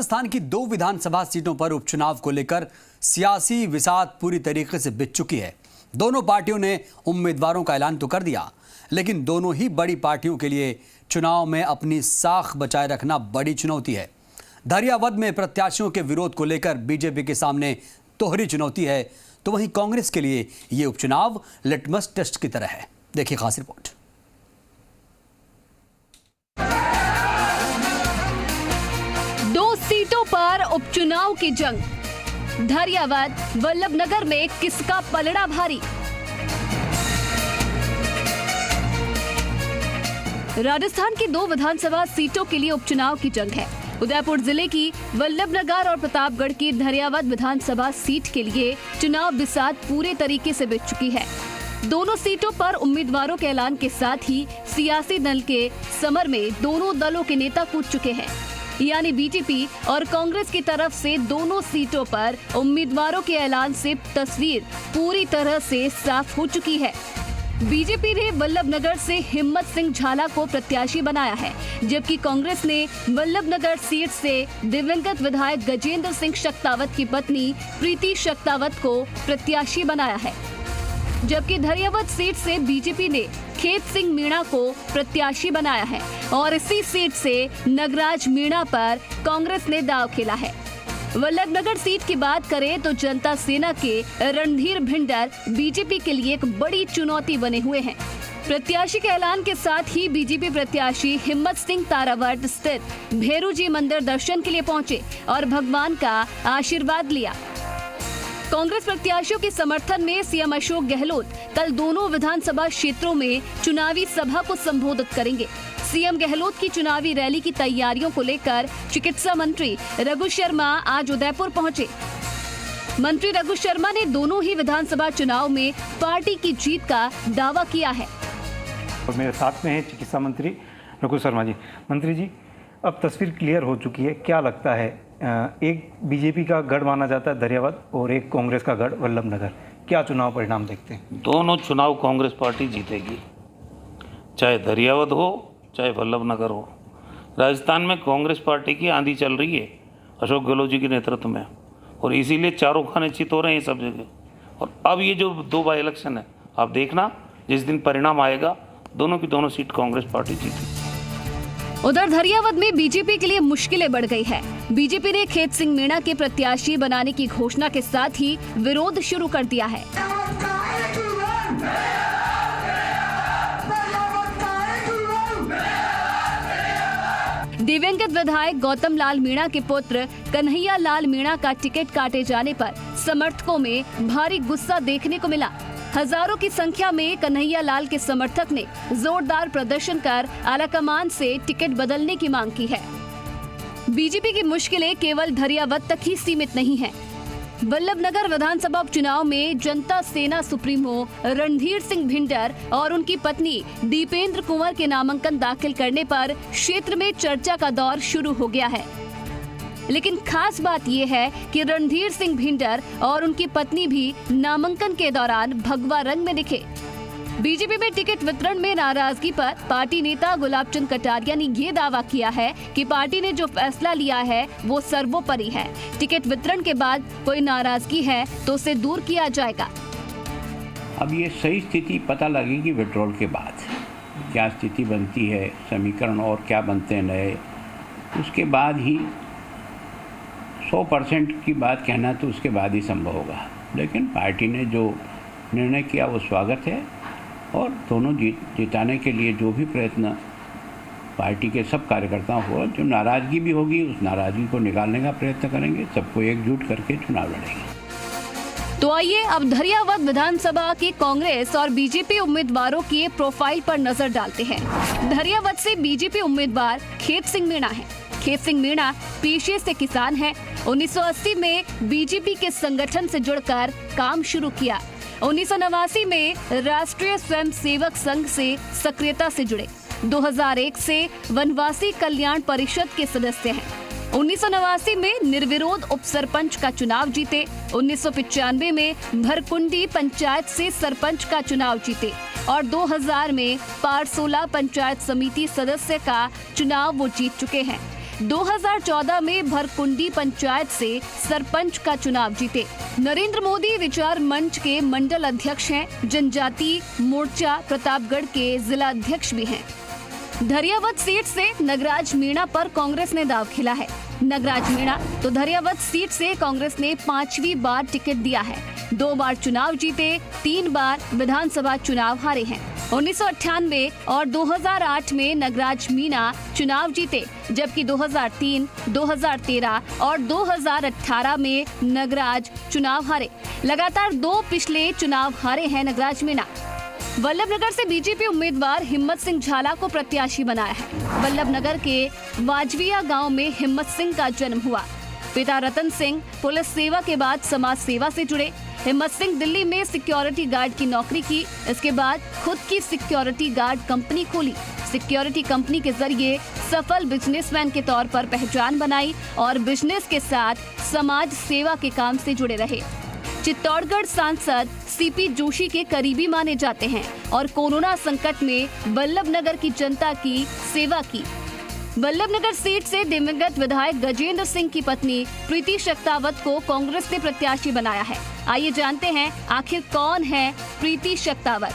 राजस्थान की 2 विधानसभा सीटों पर उपचुनाव को लेकर सियासी विसात पूरी तरीके से बिछ चुकी है। दोनों पार्टियों ने उम्मीदवारों का ऐलान तो कर दिया, लेकिन दोनों ही बड़ी पार्टियों के लिए चुनाव में अपनी साख बचाए रखना बड़ी चुनौती है। धरियावद में प्रत्याशियों के विरोध को लेकर बीजेपी के सामने दोहरी चुनौती है, तो वहीं कांग्रेस के लिए ये उपचुनाव लिटमस टेस्ट की तरह है। देखिए खास रिपोर्ट। सीटों पर उपचुनाव की जंग। धरियावद वल्लभनगर में किसका पलड़ा भारी? राजस्थान की 2 विधानसभा सीटों के लिए उपचुनाव की जंग है। उदयपुर जिले की वल्लभनगर और प्रतापगढ़ की धरियावद विधानसभा सीट के लिए चुनाव बिसात पूरे तरीके से बिछ चुकी है। दोनों सीटों पर उम्मीदवारों के ऐलान के साथ ही सियासी दल के समर में दोनों दलों के नेता कूद चुके हैं, यानी बीजेपी और कांग्रेस की तरफ से दोनों सीटों पर उम्मीदवारों के ऐलान से तस्वीर पूरी तरह से साफ हो चुकी है। बीजेपी ने वल्लभनगर से हिम्मत सिंह झाला को प्रत्याशी बनाया है, जबकि कांग्रेस ने वल्लभनगर सीट से दिवंगत विधायक गजेंद्र सिंह शक्तावत की पत्नी प्रीति शक्तावत को प्रत्याशी बनाया है। जबकि धरियावद सीट से बीजेपी ने खेत सिंह मीणा को प्रत्याशी बनाया है और इसी सीट से नगराज मीणा पर कांग्रेस ने दांव खेला है। वल्लभनगर सीट की बात करें तो जनता सेना के रणधीर भिंडर बीजेपी के लिए एक बड़ी चुनौती बने हुए हैं। प्रत्याशी के ऐलान के साथ ही बीजेपी प्रत्याशी हिम्मत सिंह तारावट स्थित भैरू जी मंदिर दर्शन के लिए पहुंचे और भगवान का आशीर्वाद लिया। कांग्रेस प्रत्याशियों के समर्थन में सीएम अशोक गहलोत कल दोनों विधानसभा क्षेत्रों में चुनावी सभा को संबोधित करेंगे। सीएम गहलोत की चुनावी रैली की तैयारियों को लेकर चिकित्सा मंत्री रघु शर्मा आज उदयपुर पहुंचे। मंत्री रघु शर्मा ने दोनों ही विधानसभा चुनाव में पार्टी की जीत का दावा किया है। और मेरे साथ में है चिकित्सा मंत्री रघु शर्मा जी। मंत्री जी, अब तस्वीर क्लियर हो चुकी है, क्या लगता है? एक बीजेपी का गढ़ माना जाता है धरियावद और एक कांग्रेस का गढ़ वल्लभनगर, क्या चुनाव परिणाम देखते हैं? दोनों चुनाव कांग्रेस पार्टी जीतेगी, चाहे धरियावद हो चाहे वल्लभनगर हो। राजस्थान में कांग्रेस पार्टी की आंधी चल रही है अशोक गहलोत जी के नेतृत्व में, और इसीलिए चारों खाने चित हो रहे हैं सब जगह। और अब ये जो 2 बाई इलेक्शन है, आप देखना जिस दिन परिणाम आएगा दोनों की दोनों सीट कांग्रेस पार्टी जीतेगी। उधर धरियावद में बीजेपी के लिए मुश्किलें बढ़ गई है। बीजेपी ने खेत सिंह मीणा के प्रत्याशी बनाने की घोषणा के साथ ही विरोध शुरू कर दिया है। दिवंगत विधायक गौतम लाल मीणा के पुत्र कन्हैया लाल मीणा का टिकट काटे जाने पर समर्थकों में भारी गुस्सा देखने को मिला। हजारों की संख्या में कन्हैया लाल के समर्थक ने जोरदार प्रदर्शन कर आलाकमान से टिकट बदलने की मांग की है। बीजेपी की मुश्किलें केवल धरियावद तक ही सीमित नहीं हैं। वल्लभनगर विधानसभा उपचुनाव में जनता सेना सुप्रीमो रणधीर सिंह भिंडर और उनकी पत्नी दीपेंद्र कुंवर के नामांकन दाखिल करने पर क्षेत्र में चर्चा का दौर शुरू हो गया है। लेकिन खास बात यह है कि रणधीर सिंह भिंडर और उनकी पत्नी भी नामांकन के दौरान भगवा रंग में दिखे। बीजेपी में टिकट वितरण में नाराजगी पर पार्टी नेता गुलाब चंद कटारिया ने ये दावा किया है कि पार्टी ने जो फैसला लिया है वो सर्वोपरि है। टिकट वितरण के बाद कोई नाराजगी है तो उसे दूर किया जाएगा। अब ये सही स्थिति पता लगेगी विड्रॉल के बाद, क्या स्थिति बनती है, समीकरण और क्या बनते हैं नए, उसके बाद ही 100% की बात कहना तो उसके बाद ही संभव होगा। लेकिन पार्टी ने जो निर्णय किया वो स्वागत है, और दोनों जिताने के लिए जो भी प्रयत्न पार्टी के सब कार्यकर्ताओं को, जो नाराज़गी भी होगी उस नाराज़गी को निकालने का प्रयत्न करेंगे, सबको एकजुट करके चुनाव लड़ेंगे। तो आइए अब धरियावद विधानसभा के कांग्रेस और बीजेपी उम्मीदवारों की प्रोफाइल पर नजर डालते हैं। धरियावद से बीजेपी उम्मीदवार खेत सिंह मीणा है। खेत सिंह मीणा पेशे से किसान है। 1980 में बीजेपी के संगठन से जुड़कर काम शुरू किया। 1989 में राष्ट्रीय स्वयंसेवक संघ से सक्रियता से जुड़े। 2001 से वनवासी कल्याण परिषद के सदस्य हैं। 1989 में निर्विरोध उप सरपंच का चुनाव जीते। 1995 में भरकुंडी पंचायत से सरपंच का चुनाव जीते और 2000 में पारसोला पंचायत समिति सदस्य का चुनाव वो जीत चुके हैं। 2014 में भरकुंडी पंचायत से सरपंच का चुनाव जीते। नरेंद्र मोदी विचार मंच के मंडल अध्यक्ष हैं। जनजाति मोर्चा प्रतापगढ़ के जिला अध्यक्ष भी हैं। धरियावद सीट से नगराज मीणा पर कांग्रेस ने दाव खेला है। नगराज मीणा तो धरियावद सीट से कांग्रेस ने 5वीं बार टिकट दिया है। 2 बार चुनाव जीते, 3 बार विधानसभा चुनाव हारे हैं। 1998 और 2008 में नगराज मीणा चुनाव जीते, जबकि 2003, 2013 और 2018 में नगराज चुनाव हारे। लगातार 2 पिछले चुनाव हारे हैं नगराज मीणा। वल्लभनगर से बीजेपी उम्मीदवार हिम्मत सिंह झाला को प्रत्याशी बनाया है। वल्लभनगर के वाजविया गांव में हिम्मत सिंह का जन्म हुआ। पिता रतन सिंह पुलिस सेवा के बाद समाज सेवा से जुड़े। हिम्मत सिंह दिल्ली में सिक्योरिटी गार्ड की नौकरी की। इसके बाद खुद की सिक्योरिटी गार्ड कंपनी खोली। सिक्योरिटी कंपनी के जरिए सफल बिजनेसमैन के तौर पर पहचान बनाई और बिजनेस के साथ समाज सेवा के काम से जुड़े रहे। चित्तौड़गढ़ सांसद सीपी जोशी के करीबी माने जाते हैं और कोरोना संकट में वल्लभनगर की जनता की सेवा की। वल्लभनगर सीट से दिवंगत विधायक गजेंद्र सिंह की पत्नी प्रीति शक्तावत को कांग्रेस ने प्रत्याशी बनाया है। आइए जानते हैं आखिर कौन है प्रीति शक्तावत।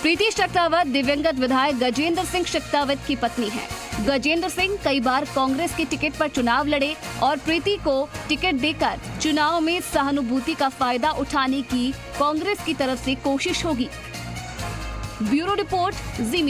प्रीति शक्तावत दिवंगत विधायक गजेंद्र सिंह शक्तावत की पत्नी है। गजेंद्र सिंह कई बार कांग्रेस के टिकट पर चुनाव लड़े और प्रीति को टिकट देकर चुनाव में सहानुभूति का फायदा उठाने की कांग्रेस की तरफ से कोशिश होगी। ब्यूरो रिपोर्ट, जी।